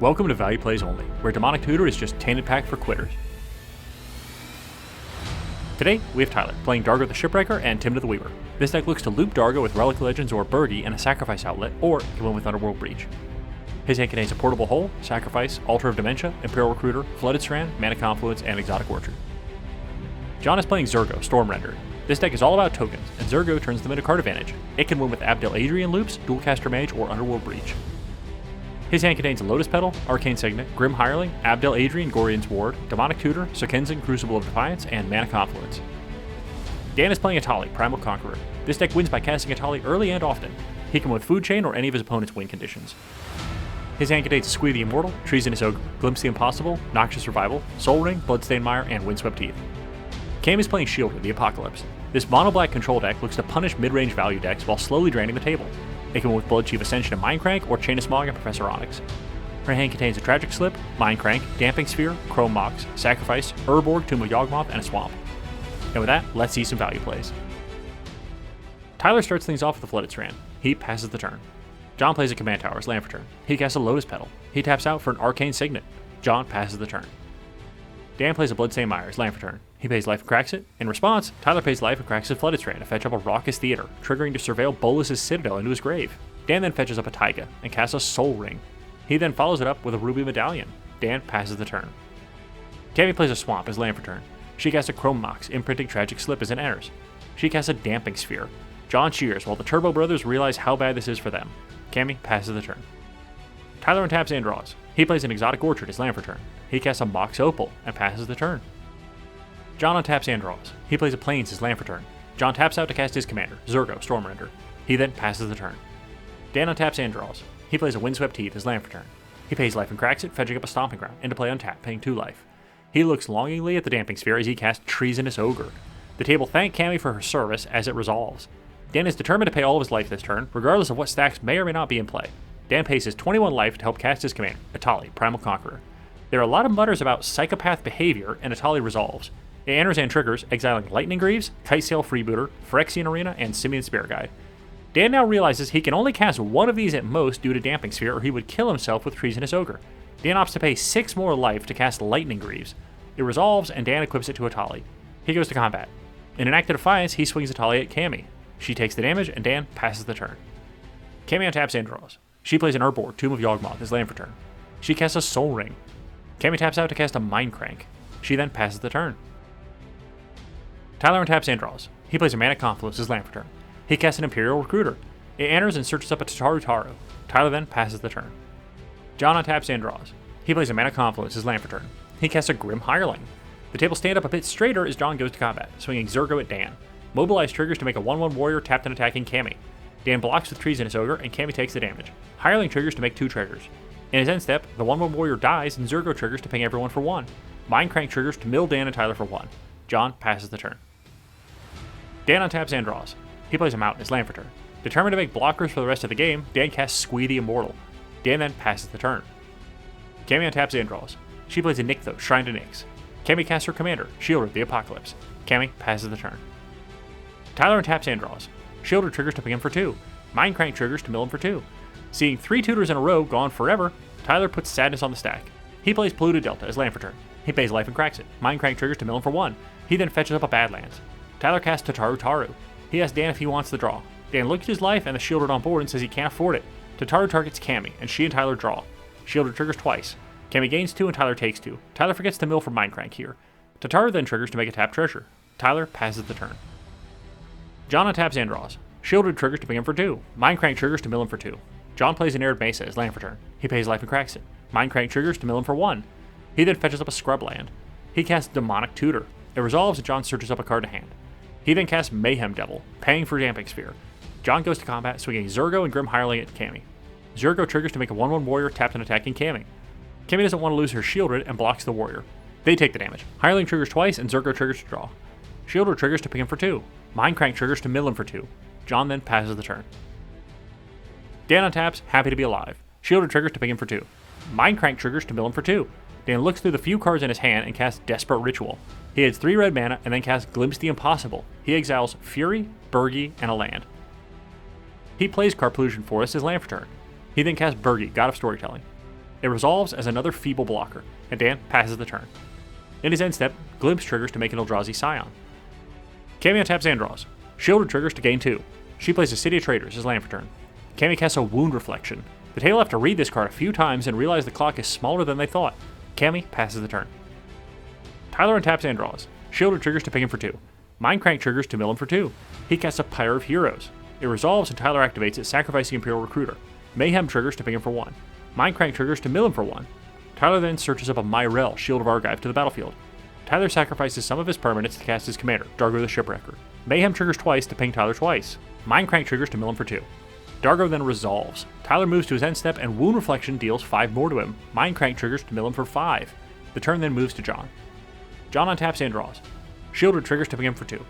Welcome to Value Plays Only, where Demonic Tutor is just tainted pack for quitters. Today, we have Tyler, playing Dargo the Shipbreaker and Tymna the Weaver. This deck looks to loop Dargo with Relic Legends or Bergie and a Sacrifice outlet, or can win with Underworld Breach. His hand contains a Portable Hole, Sacrifice, Altar of Dementia, Imperial Recruiter, Flooded Strand, Mana Confluence, and Exotic Orchard. John is playing Zurgo, Storm Render. This deck is all about tokens, and Zurgo turns them into card advantage. It can win with Abdel Adrian loops, Dualcaster Mage, or Underworld Breach. His hand contains a Lotus Petal, Arcane Signet, Grim Hireling, Abdel Adrian, Gorian's Ward, Demonic Tutor, Sokenzan, Crucible of Defiance, and Mana Confluence. Dan is playing Etali, Primal Conqueror. This deck wins by casting Etali early and often. He can win with Food Chain or any of his opponent's win conditions. His hand contains Squee the Immortal, Treasonous Ogre, Glimpse the Impossible, Noxious Revival, Soul Ring, Bloodstained Mire, and Windswept Teeth. Cam is playing Sheoldred, the Apocalypse. This mono-black control deck looks to punish mid-range value decks while slowly draining the table. It can win with Bloodchief Ascension and Mindcrank, or Chain of Smog and Professor Onyx. Her hand contains a Tragic Slip, Mindcrank, Damping Sphere, Chrome Mox, Sacrifice, Urborg, Tomb of Yawgmoth, and a Swamp. And with that, let's see some value plays. Tyler starts things off with a Flooded Strand. He passes the turn. John plays a Command Tower as land for turn. He casts a Lotus Petal. He taps out for an Arcane Signet. John passes the turn. Dan plays a Bloodstained Mire as land for turn. He pays life and cracks it. In response, Tyler pays life and cracks his Flooded Strand to fetch up a Raucous Theater, triggering to surveil Bolus's Citadel into his grave. Dan then fetches up a Taiga and casts a Soul Ring. He then follows it up with a Ruby Medallion. Dan passes the turn. Cammy plays a Swamp as land for turn. She casts a Chrome Mox, imprinting Tragic Slip as it enters. She casts a Damping Sphere. John cheers while the Turbo Brothers realize how bad this is for them. Cammy passes the turn. Tyler untaps and draws. He plays an Exotic Orchard as land for turn. He casts a Mox Opal and passes the turn. John untaps and draws. He plays a Plains as land for turn. John taps out to cast his commander, Zurgo, Storm Render. He then passes the turn. Dan untaps and draws. He plays a Windswept Teeth as land for turn. He pays life and cracks it, fetching up a Stomping Ground, into play untap, paying 2 life. He looks longingly at the Damping Sphere as he casts Treasonous Ogre. The table thank Cammy for her service as it resolves. Dan is determined to pay all of his life this turn, regardless of what stacks may or may not be in play. Dan pays his 21 life to help cast his commander, Etali, Primal Conqueror. There are a lot of mutters about psychopath behavior, and Etali resolves. It enters and triggers, exiling Lightning Greaves, Kitesail Freebooter, Phyrexian Arena, and Simian Spirit Guide. Dan now realizes he can only cast one of these at most due to Damping Sphere, or he would kill himself with Treasonous Ogre. Dan opts to pay 6 more life to cast Lightning Greaves. It resolves, and Dan equips it to Etali. He goes to combat. In an act of defiance, he swings Etali at Cammy. She takes the damage, and Dan passes the turn. Cammy untaps and draws. She plays an Urborg, Tomb of Yawgmoth as land for turn. She casts a Soul Ring. Cammy taps out to cast a Mindcrank. She then passes the turn. Tyler untaps and draws. He plays a Mana Confluence as land for turn. He casts an Imperial Recruiter. It enters and searches up a Tataru. Tyler then passes the turn. John untaps and draws. He plays a Mana Confluence as land for turn. He casts a Grim Hireling. The table stand up a bit straighter as John goes to combat, swinging Zurgo at Dan. Mobilize triggers to make a 1/1 warrior tapped and attacking Cammy. Dan blocks with Treasonous Ogre, and Cammy takes the damage. Hireling triggers to make 2 triggers. In his end step, the 1/1 warrior dies, and Zurgo triggers to ping everyone for 1. Mindcrank triggers to mill Dan and Tyler for 1. John passes the turn. Dan untaps and draws. He plays a Mountain as land for turn. Determined to make blockers for the rest of the game, Dan casts Squee the Immortal. Dan then passes the turn. Cammy untaps and draws. She plays a Nykthos, Shrine to Nyx. Cammy casts her commander, Sheoldred the Apocalypse. Cammy passes the turn. Tyler untaps and draws. Sheoldred triggers to ping him for 2. Mindcrank triggers to mill him for 2. Seeing 3 tutors in a row gone forever, Tyler puts Sadness on the stack. He plays Polluted Delta as land for turn. He pays life and cracks it. Mindcrank triggers to mill him for 1. He then fetches up a Badlands. Tyler casts Tataru. He asks Dan if he wants the draw. Dan looks at his life and the Sheoldred on board and says he can't afford it. Tataru targets Cammy, and she and Tyler draw. Sheoldred triggers twice. Cammy gains 2 and Tyler takes 2. Tyler forgets to mill for Mindcrank here. Tataru then triggers to make a tap treasure. Tyler passes the turn. John untaps and draws. Sheoldred triggers to ping him for 2. Mindcrank triggers to mill him for 2. John plays an Arid Mesa as land for turn. He pays life and cracks it. Mindcrank triggers to mill him for 1. He then fetches up a Scrub Land. He casts Demonic Tutor. It resolves and John searches up a card to hand. He then casts Mayhem Devil, paying for Damping Sphere. John goes to combat, swinging Zurgo and Grim Hireling at Cammy. Zurgo triggers to make a 1/1 warrior tapped and attacking Cammy. Cammy doesn't want to lose her Sheoldred and blocks the warrior. They take the damage. Hireling triggers twice and Zurgo triggers to draw. Sheoldred triggers to ping him for 2. Mindcrank triggers to mill him for 2. John then passes the turn. Dan untaps, happy to be alive. Sheoldred triggers to ping him for 2. Mindcrank triggers to mill him for 2. Dan looks through the few cards in his hand and casts Desperate Ritual. He adds 3 red mana and then casts Glimpse the Impossible. He exiles Fury, Bergie, and a land. He plays Carplusion Forest as land for turn. He then casts Bergie, God of Storytelling. It resolves as another feeble blocker, and Dan passes the turn. In his end step, Glimpse triggers to make an Eldrazi Scion. Cammy untaps and draws. Sheoldred triggers to gain 2. She plays a City of Traders as land for turn. Cammy casts a Wound Reflection. The table have to read this card a few times and realize the clock is smaller than they thought. Cammy passes the turn. Tyler untaps and draws. Sheoldred triggers to ping him for 2. Mindcrank triggers to mill him for 2. He casts a Pyre of Heroes. It resolves and Tyler activates it, sacrificing Imperial Recruiter. Mayhem triggers to ping him for 1. Mindcrank triggers to mill him for 1. Tyler then searches up a Myrel, Shield of Argive, to the battlefield. Tyler sacrifices some of his permanents to cast his commander, Dargo the Shipwrecker. Mayhem triggers twice to ping Tyler twice. Mindcrank triggers to mill him for 2. Dargo then resolves. Tyler moves to his end step and Wound Reflection deals 5 more to him. Mindcrank triggers to mill him for 5. The turn then moves to John. John untaps and draws. Sheoldred triggers to ping him for 2.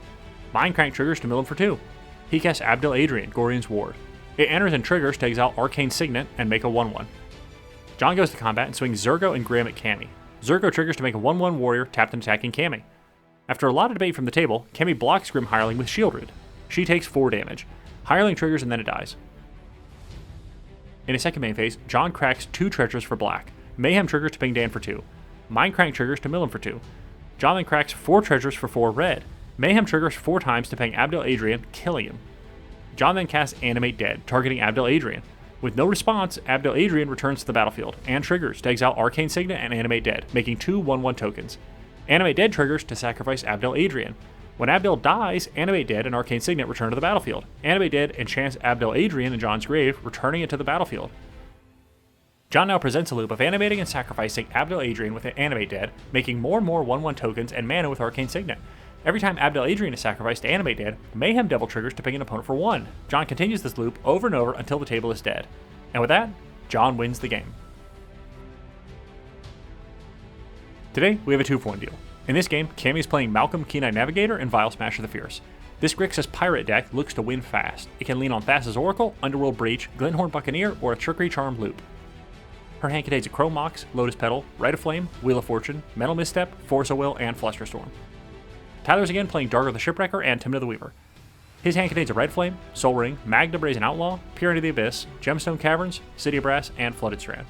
Mindcrank triggers to mill him for 2. He casts Abdel Adrian, Gorian's Ward. It enters and triggers to exile Arcane Signet and make a 1/1. John goes to combat and swings Zurgo and Graham at Cammy. Zurgo triggers to make a 1/1 warrior tapped and attacking Cammy. After a lot of debate from the table, Cammy blocks Grim Hireling with Sheoldred. She takes 4 damage. Hireling triggers and then it dies. In his second main phase, John cracks 2 treasures for black. Mayhem triggers to ping Dan for 2. Mindcrank triggers to mill him for 2. John then cracks 4 treasures for 4 red. Mayhem triggers 4 times to ping Abdel Adrian, killing him. John then casts Animate Dead, targeting Abdel Adrian. With no response, Abdel Adrian returns to the battlefield, and triggers to exile Arcane Signet and Animate Dead, making 2 1/1 tokens. Animate Dead triggers to sacrifice Abdel Adrian. When Abdel dies, Animate Dead and Arcane Signet return to the battlefield. Animate Dead enchants Abdel Adrian in John's grave, returning it to the battlefield. John now presents a loop of animating and sacrificing Abdel Adrian with Animate Dead, making more and more 1/1 tokens and mana with Arcane Signet. Every time Abdel Adrian is sacrificed to Animate Dead, Mayhem Devil triggers to ping an opponent for 1. John continues this loop over and over until the table is dead. And with that, John wins the game. Today, we have a 2-for-1 deal. In this game, Cammy is playing Malcolm, Keen-Eyed Navigator, and Vial Smasher the Fierce. This Grixis Pirate deck looks to win fast. It can lean on Thassa's Oracle, Underworld Breach, Glenhorn Buccaneer, or a Trickery Charm loop. Her hand contains a Chrome Mox, Lotus Petal, Rite of Flame, Wheel of Fortune, Mental Misstep, Force of Will, and Flusterstorm. Tyler's again playing Dargo the Shipwrecker and Tymna the Weaver. His hand contains a Red Flame, Soul Ring, Magna Brazen Outlaw, Peer into the Abyss, Gemstone Caverns, City of Brass, and Flooded Strand.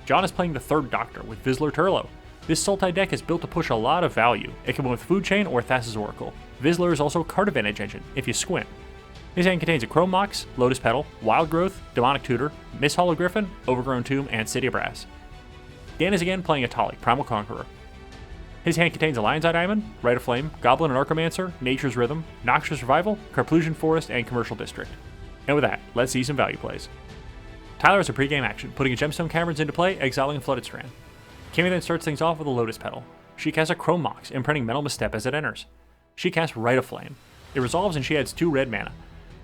John is playing the third Doctor with Vislor Turlough. This Sultai deck is built to push a lot of value. It can win with Food Chain or Thassa's Oracle. Vislor is also a card advantage engine, if you squint. His hand contains a Chrome Mox, Lotus Petal, Wild Growth, Demonic Tutor, Miss Hollow Griffin, Overgrown Tomb, and City of Brass. Dan is again playing Etali, Primal Conqueror. His hand contains a Lion's Eye Diamond, Rite of Flame, Goblin and Archomancer, Nature's Rhythm, Noxious Revival, Carplusian Forest, and Commercial District. And with that, let's see some value plays. Tyler has a pregame action, putting a Gemstone Caverns into play, exiling a Flooded Strand. Cammy then starts things off with a Lotus Petal. She casts a Chrome Mox, imprinting Mental Misstep as it enters. She casts Rite of Flame. It resolves and she adds 2 red mana.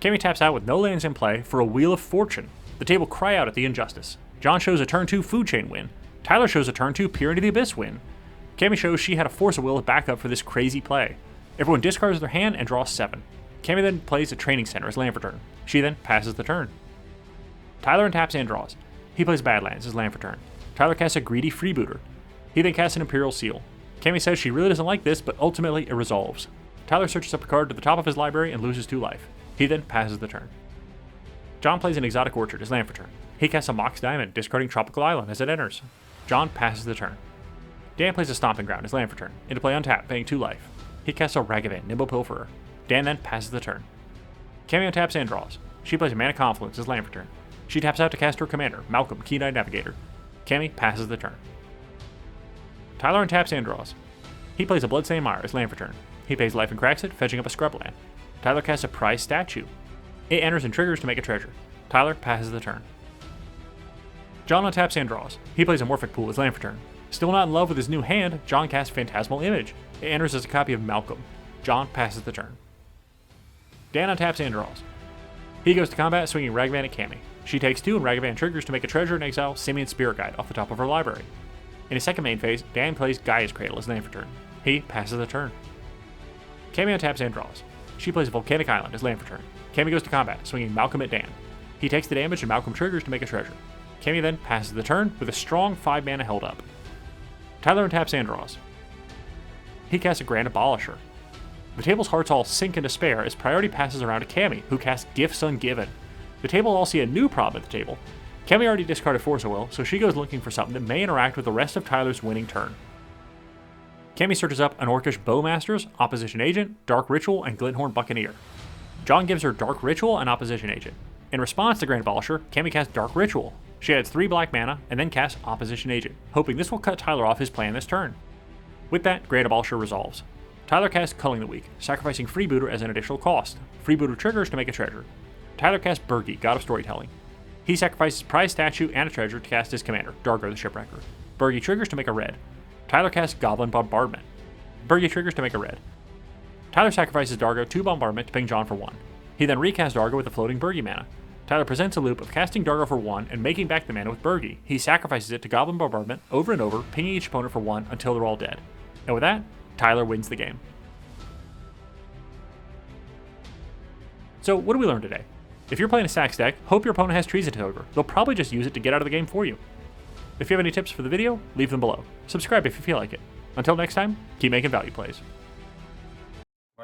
Cammy taps out with no lands in play for a Wheel of Fortune. The table cry out at the injustice. John shows a turn 2 Food Chain win. Tyler shows a turn 2 Peer into the Abyss win. Cammy shows she had a Force of Will as backup for this crazy play. Everyone discards their hand and draws 7. Cammy then plays a Training Center as land for turn. She then passes the turn. Tyler untaps and draws. He plays Badlands as land for turn. Tyler casts a Greedy Freebooter. He then casts an Imperial Seal. Cammy says she really doesn't like this, but ultimately it resolves. Tyler searches up a card to the top of his library and loses 2 life. He then passes the turn. John plays an Exotic Orchard as land for turn. He casts a Mox Diamond, discarding Tropical Island as it enters. John passes the turn. Dan plays a Stomping Ground as land for turn. Into play untap, paying 2 life. He casts a Ragavan, Nimble Pilferer. Dan then passes the turn. Cammy untaps and draws. She plays a Mana Confluence as land for turn. She taps out to cast her commander, Malcolm, Keen-Eyed Navigator. Cammy passes the turn. Tyler untaps and draws. He plays a Bloodstained Mire as land for turn. He pays life and cracks it, fetching up a Scrubland. Tyler casts a Prize Statue. It enters and triggers to make a treasure. Tyler passes the turn. John untaps and draws. He plays a Morphic Pool as land for turn. Still not in love with his new hand, John casts Phantasmal Image. It enters as a copy of Malcolm. John passes the turn. Dan untaps and draws. He goes to combat, swinging Ragavan at Cammy. She takes 2 and Ragavan triggers to make a treasure and exile Simeon Spirit Guide off the top of her library. In his second main phase, Dan plays Gaia's Cradle as land for turn. He passes the turn. Cammy untaps and draws. She plays Volcanic Island as land for turn. Cammy goes to combat, swinging Malcolm at Dan. He takes the damage and Malcolm triggers to make a treasure. Cammy then passes the turn with a strong 5 mana held up. Tyler untaps and draws. He casts a Grand Abolisher. The table's hearts all sink in despair as priority passes around to Cammy, who casts Gifts Ungiven. The table all see a new problem at the table. Kemi already discarded Force of Will, so she goes looking for something that may interact with the rest of Tyler's winning turn. Kemi searches up an Orcish Bowmasters, Opposition Agent, Dark Ritual, and Glinthorn Buccaneer. John gives her Dark Ritual and Opposition Agent. In response to Grand Abolisher, Kemi casts Dark Ritual. She adds 3 black mana, and then casts Opposition Agent, hoping this will cut Tyler off his plan this turn. With that, Grand Abolisher resolves. Tyler casts Culling the Weak, sacrificing Freebooter as an additional cost. Freebooter triggers to make a treasure. Tyler casts Bergi, God of Storytelling. He sacrifices Prize Statue and a treasure to cast his commander, Dargo the Shipwrecker. Bergi triggers to make a red. Tyler casts Goblin Bombardment. Bergi triggers to make a red. Tyler sacrifices Dargo 2 Bombardment to ping John for 1. He then recasts Dargo with a floating Bergi mana. Tyler presents a loop of casting Dargo for 1 and making back the mana with Bergi. He sacrifices it to Goblin Bombardment over and over, pinging each opponent for 1 until they're all dead. And with that, Tyler wins the game. So what did we learn today? If you're playing a Sax deck, hope your opponent has Treason Ogre. They'll probably just use it to get out of the game for you. If you have any tips for the video, leave them below. Subscribe if you feel like it. Until next time, keep making value plays.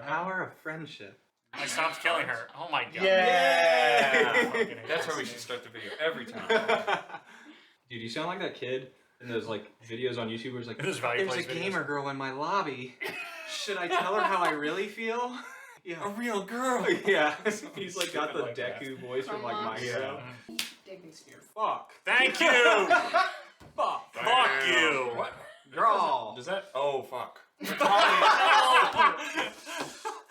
Power of friendship. I stopped killing her. Oh my god. Yeah! That's how we should start the video every time. Dude, you sound like that kid in those like videos on YouTube where it's like, Those value there's a plays videos. gamer girl in my lobby. Should I tell her how I really feel? Yeah. A real girl. Yeah. He's like got the Like that. Deku voice from like Minecraft. Fuck. Thank you! Fuck. Fuck you! What? Draw. Does that? Oh fuck.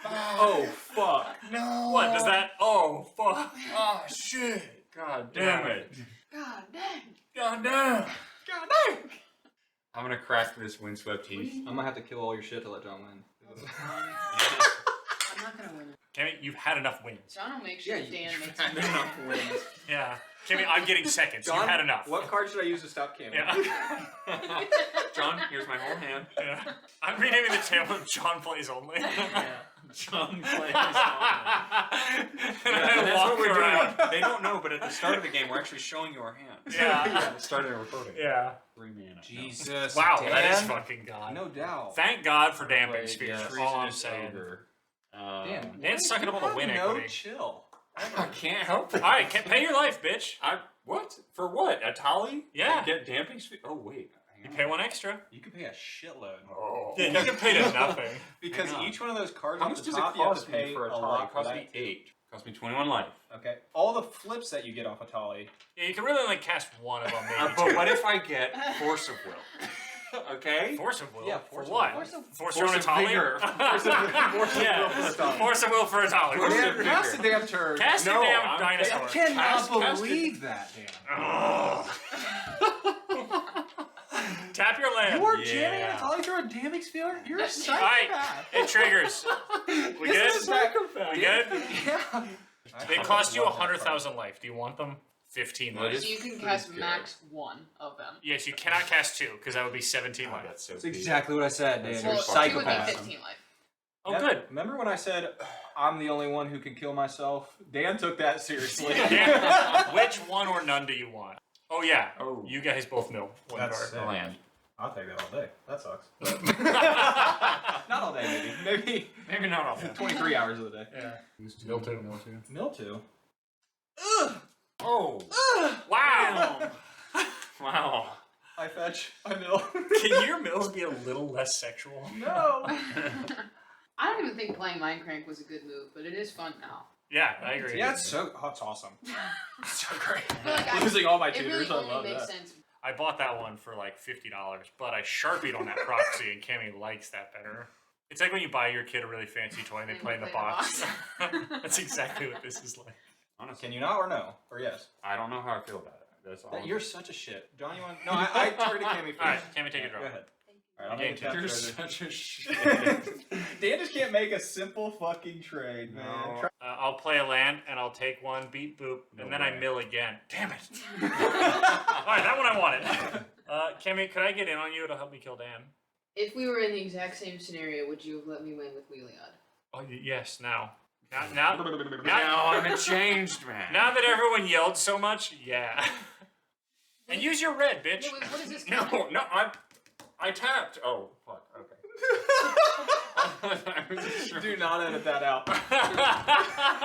Oh fuck. No. What does that? Oh fuck! Oh shit. God damn it. God dang. God damn. God dang. I'm gonna crack this windswept heath. I'm gonna have to kill all your shit to let John win. I'm not gonna win it. Kemi, you've had enough wins. John will make sure Yeah, Dan makes had me enough wins. Yeah. Kemi, I'm getting seconds. You've had enough. What card should I use to stop Cam? Yeah. John, here's my whole hand. Yeah. I'm renaming the channel John Plays Only. John plays. And That's what we're around. doing. They don't know, but at the start of the game, we're actually showing you our hands. Yeah. It started recording. Yeah. 3 mana. Jesus. Wow, Dan. that is fucking God. No doubt. Thank God for Wait, damping sphere. yeah, That's all I'm Treasonous saying. Ogre. Dan, Dan's sucking up on the win no equity. chill. I can't help it. Alright, pay your life, bitch. What? For what? Etali? Yeah. Get damping speed? Oh, wait. You pay 1 extra. You could pay a shitload. Oh. Yeah, you can pay to nothing. Because Hang on. each one of those cards How at much the does it top, you have cost to me pay for a Etali? lot It for cost that. me 8. Cost me 21 life. Okay. All the flips that you get off Etali. Yeah, you can really only cast 1 of them, maybe But 2. what if I get Force of Will? Okay? Force of Will? Yeah, for Force of what? Will. Force Force your of Etali? vigor. Force of Yeah. Will for Etali. Force of Will for Etali. Force of Dan, cast the vigor. damn turd. Cast No, your damn I'm- dinosaur. I cannot Cast believe that, Dan. Ugh. Tap your land. You are Yeah. jamming Etali through a damning sphere? You're a Alright, psychopath. it triggers. We This good? is a psychopath. We good? Yeah. It costs you 100,000 life. Do you want them? 15 What life. is- So you can Pretty cast scary. max 1 of them. Yes, you cannot cast 2, because that would be 17 Oh, life. that's so That's deep. exactly what I said, Dan. That's You're a Well, so 2 would be psychopath. 15 life. Oh, Yep. good. Remember when I said I'm the only one who can kill myself? Dan took that seriously. Yeah. Which one or none do you want? Oh, yeah. Oh. You guys both know one That's card. sick. Land. I'll take that all day. That sucks. Not all day, maybe. Maybe not all. 23 hours of the day. Yeah. Mill 2. Mildew. Oh. Wow. Wow. I fetch. I mill. Can your mills be a little less sexual? No. I don't even think playing Minecraft was a good move, but it is fun now. Yeah, I agree. Yeah, it's awesome. so great. I feel like Losing all my it tutors, really I only love makes that. sense. I bought that one for like $50, but I sharpied on that proxy, and Cammy likes that better. It's like when you buy your kid a really fancy toy and they play in the box. That's exactly what this is like. Honestly, Can you not or no? Or yes? I don't know how I feel about it. That's all. You're such a shit. John, you want... No, I targeted Cammy first. Alright, Cammy, take a draw. Go ahead. Alright, I'm Game gonna tap You're treasure. such a shit. Dan just can't make a simple fucking trade, man. No. I'll play a land, and I'll take 1, beat boop, and then I way. mill again. Damn it! Alright, that one I wanted. Cammy, could I get in on you to help me kill Dan? If we were in the exact same scenario, would you have let me win with Wheeliod? Oh, yes, now. Now Now I'm a changed man. that everyone yelled so much, yeah. And use your red, bitch. What is this? No, I tapped. Oh, fuck. Okay. Do not edit that out.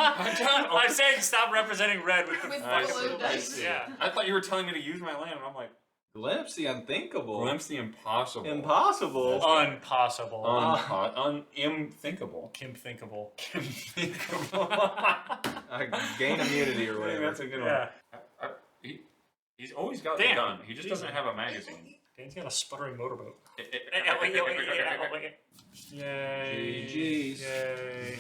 I'm saying stop representing red with the With fucking blue dice. Yeah. I thought you were telling me to use my land, and I'm like, Glimpse the unthinkable. glimpse the impossible. Impossible. Unpossible. Unthinkable. Kim thinkable. Unthinkable. I gain immunity or I think whatever. that's a good Yeah. one. He's always got Damn. the gun. He just doesn't have a magazine. Dan's got a sputtering motorboat. Yay. Yay. GG's. Yay.